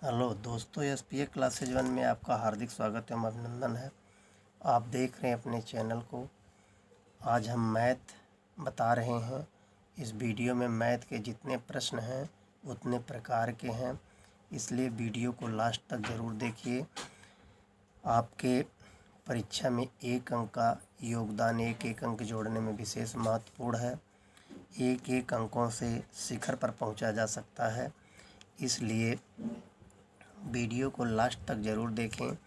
Hello दोस्तों, SPA classes 1 में आपका हार्दिक स्वागत एवं अभिनंदन है। आप देख रहे हैं अपने चैनल को। आज हम मैथ बता रहे हैं। इस वीडियो में मैथ के जितने प्रश्न हैं उतने प्रकार के हैं, इसलिए वीडियो को लास्ट तक ज़रूर देखिए। आपके परीक्षा में 1 अंक का योगदान, एक अंक जोड़ने में विशेष महत्वपूर्ण है। एक अंकों से शिखर पर पहुंचा जा सकता है, इसलिए वीडियो को लास्ट तक ज़रूर देखें।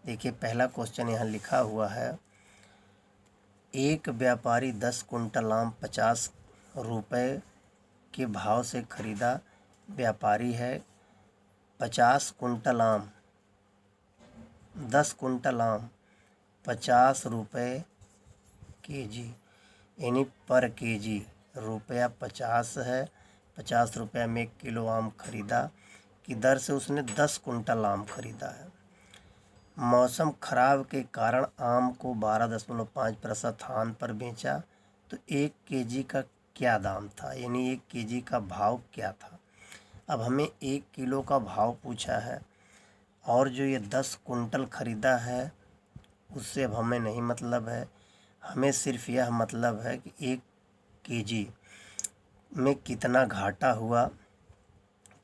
देखिए, पहला क्वेश्चन यहाँ लिखा हुआ है। एक व्यापारी 10 कुंटल आम 50 रुपये के भाव से खरीदा। व्यापारी है 50 कुंटल आम, 10 कुंटल आम 50 रुपये केजी, यानी पर केजी रुपया 50 है। 50 रुपये में 1 किलो आम खरीदा की दर से उसने 10 कुंटल आम खरीदा है। मौसम खराब के कारण आम को 12.5% हान पर बेचा, तो 1 केजी का क्या दाम था, यानी 1 केजी का भाव क्या था। अब हमें 1 किलो का भाव पूछा है, और जो ये 10 कुंटल खरीदा है उससे अब हमें नहीं मतलब है। हमें सिर्फ यह मतलब है कि 1 केजी में कितना घाटा हुआ।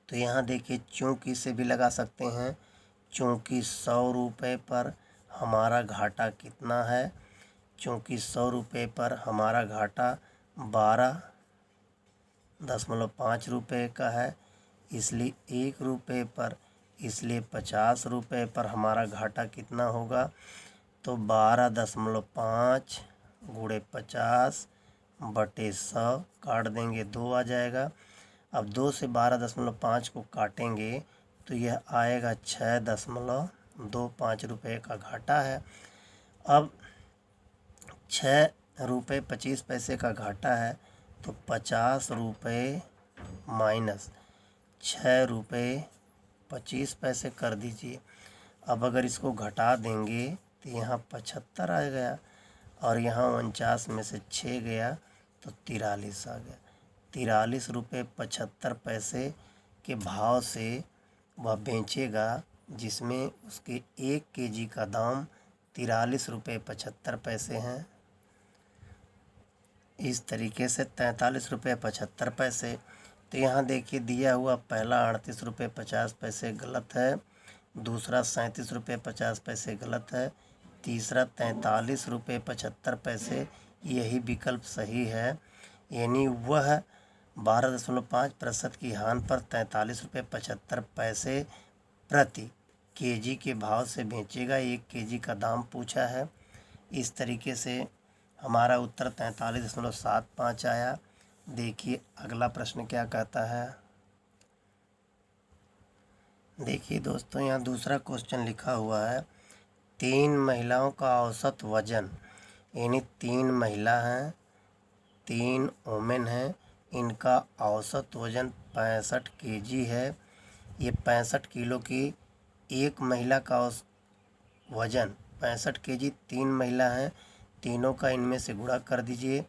तो यहाँ देखिए, चूंकि से भी लगा सकते हैं। चूंकि 100 रुपये पर हमारा घाटा कितना है, चूंकि 100 रुपये पर हमारा घाटा 12.5 रुपये का है, इसलिए 1 रुपये पर, इसलिए 50 रुपये पर हमारा घाटा कितना होगा, तो 12.5 गुणे 50 बटे 100 काट देंगे, 2 आ जाएगा। अब 2 से 12.5 को काटेंगे तो यह आएगा 6.25 रुपये का घाटा है। अब 6 रुपये 25 पैसे का घाटा है, तो 50 रुपये माइनस 6 रुपये 25 पैसे कर दीजिए। अब अगर इसको घटा देंगे तो यहाँ 75 आ गया, और यहाँ 49 में से 6 गया तो 43 आ गया। 43 रुपये 75 पैसे के भाव से वह बेचेगा, जिसमें उसके 1 केजी का दाम 43 रुपये 75 पैसे हैं। इस तरीके से 43 रुपये 75 पैसे। तो यहाँ देखिए, दिया हुआ पहला 38 रुपये 50 पैसे गलत है, दूसरा 37 रुपये 50 पैसे गलत है, तीसरा 43 रुपये 75 पैसे, यही विकल्प सही है। यानी वह 12.5% की हान पर 43 रुपये 75 पैसे प्रति केजी के भाव से बेचेगा। 1 केजी का दाम पूछा है। इस तरीके से हमारा उत्तर 43.75 आया। देखिए अगला प्रश्न क्या कहता है। देखिए दोस्तों, यहाँ दूसरा क्वेश्चन लिखा हुआ है। 3 महिलाओं का औसत वजन, यानी 3 महिला हैं, 3 वोमेन हैं, इनका औसत वजन 65 केजी है। ये 65 किलो की एक महिला का वजन 65 केजी, 3 महिला हैं, तीनों का इनमें से गुणा कर दीजिए।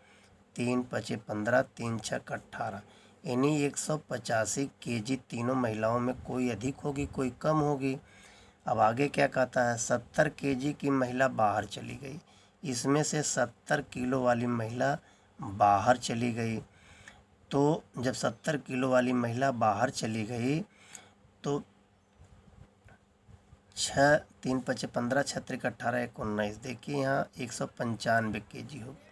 3 पचे 15, 3 छक 18, यानी 185 केजी तीनों महिलाओं में कोई अधिक होगी, कोई कम होगी। अब आगे क्या कहता है। 70 केजी की महिला बाहर चली गई। इसमें से 70 किलो वाली महिला बाहर चली गई। तो जब 70 किलो वाली महिला बाहर चली गई तो 6 3 पचे 15, 6 त्रिक 18, 1 19। देखिए यहाँ 195 केजी हो गया।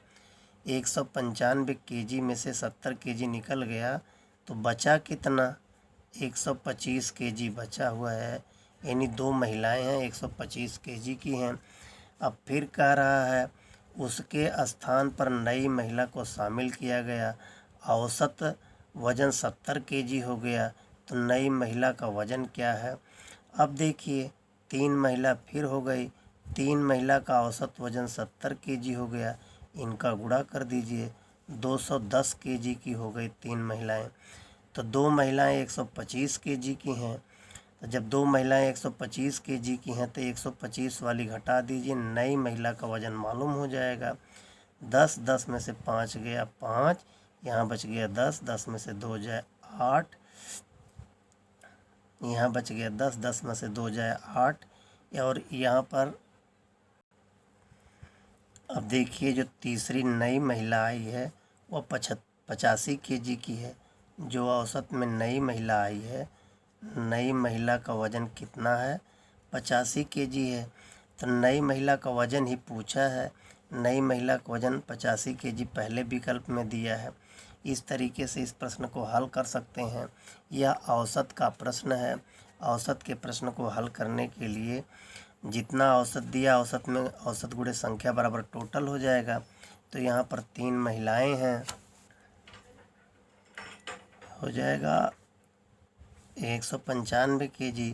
195 केजी में से 70 केजी निकल गया, तो बचा कितना, 125 केजी बचा हुआ है। यानी 2 महिलाएं हैं, 125 केजी की हैं। अब फिर कह रहा है उसके स्थान पर नई महिला को शामिल किया गया। औसत वजन 70 केजी हो गया, तो नई महिला का वजन क्या है। अब देखिए, 3 महिला फिर हो गई। 3 महिला का औसत वजन 70 केजी हो गया, इनका गुणा कर दीजिए। 210 केजी की हो गई 3 महिलाएं। तो 2 महिलाएं 125 केजी की हैं। तो जब 2 महिलाएं 125 केजी की हैं तो 125 वाली घटा दीजिए, नई महिला का वजन मालूम हो जाएगा। 10 में से 5 गया 5, यहाँ बच गया 10 में से 2 जाए 8, यहाँ बच गया 10, 10 में से 2 जाए 8। और यहाँ पर अब देखिए जो तीसरी नई महिला आई है वो 85 kg की है। जो औसत में नई महिला आई है, नई महिला का वज़न कितना है? 85 kg है। तो नई महिला का वज़न ही पूछा है। नई महिला का वज़न 85 kg पहले विकल्प में दिया है। इस तरीके से इस प्रश्न को हल कर सकते हैं। यह औसत का प्रश्न है। औसत के प्रश्न को हल करने के लिए जितना औसत दिया, औसत में औसत गुणे संख्या बराबर टोटल हो जाएगा। तो यहाँ पर 3 महिलाएं हैं, हो जाएगा 195 kg।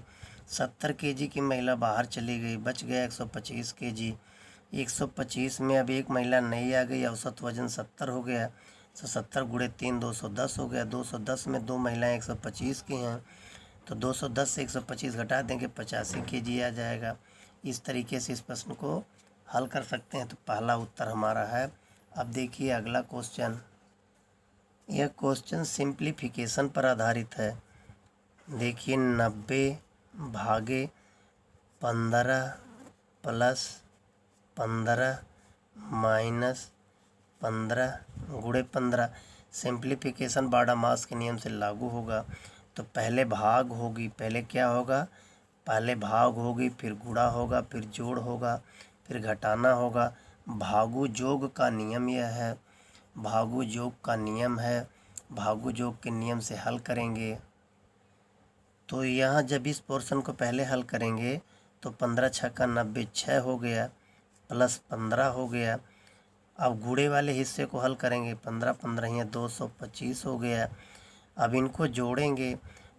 70 kg की महिला बाहर चली गई, बच गया 125 kg। 125 में अब एक महिला नई आ गई, औसत वजन 70 हो गया। तो 70 गुणे 3 210 हो गया। 210 में 2 महिलाएं 125 की हैं, तो 210 से 125 घटा देंगे, 85 kg आ जाएगा। इस तरीके से इस प्रश्न को हल कर सकते हैं। तो पहला उत्तर हमारा है। अब देखिए अगला क्वेश्चन। यह क्वेश्चन सिंप्लीफिकेशन पर आधारित है। देखिए 90 भागे 15 प्लस 15 माइनस 15 गुणे 15 सिंप्लीफिकेशन बारहमास के नियम से लागू होगा। तो पहले भाग होगी, पहले क्या होगा? पहले भाग होगी, फिर गुणा होगा, फिर जोड़ होगा, फिर घटाना होगा। भागु जोग का नियम यह है। भागु जोग का नियम है। भागु जोग के नियम से हल करेंगे। तो यहाँ जब इस पोर्शन को पहले हल करेंगे तो 15 छक्का 90, 6 हो गया, प्लस 15 हो गया। अब गुणे वाले हिस्से को हल करेंगे, 15 15 यहाँ 225 हो गया। अब इनको जोड़ेंगे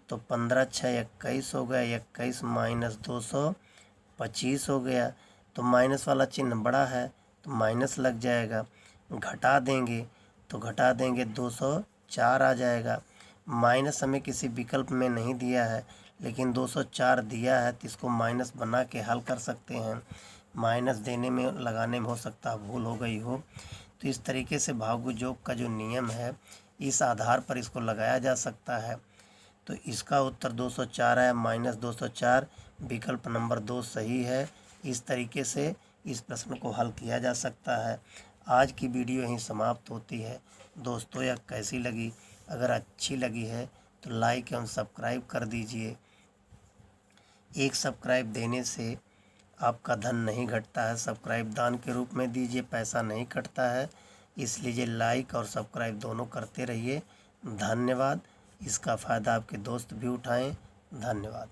तो 15 6 21 हो गया, 21 माइनस 225 हो गया। तो माइनस वाला चिन्ह बड़ा है तो माइनस लग जाएगा। घटा देंगे तो घटा देंगे 204 आ जाएगा। माइनस हमें किसी विकल्प में नहीं दिया है, लेकिन 204 दिया है, तो इसको माइनस बना के हल कर सकते हैं। माइनस देने में लगाने में हो सकता है भूल हो गई हो। तो इस तरीके से भागु जोग का जो नियम है, इस आधार पर इसको लगाया जा सकता है। तो इसका उत्तर 204 है। माइनस 204 विकल्प नंबर 2 सही है। इस तरीके से इस प्रश्न को हल किया जा सकता है। आज की वीडियो यहीं समाप्त होती है। दोस्तों यह कैसी लगी? अगर अच्छी लगी है तो लाइक एवं सब्सक्राइब कर दीजिए। एक सब्सक्राइब देने से आपका धन नहीं घटता है। सब्सक्राइब दान के रूप में दीजिए, पैसा नहीं कटता है। इसलिए लाइक और सब्सक्राइब दोनों करते रहिए। धन्यवाद। इसका फ़ायदा आपके दोस्त भी उठाएं। धन्यवाद।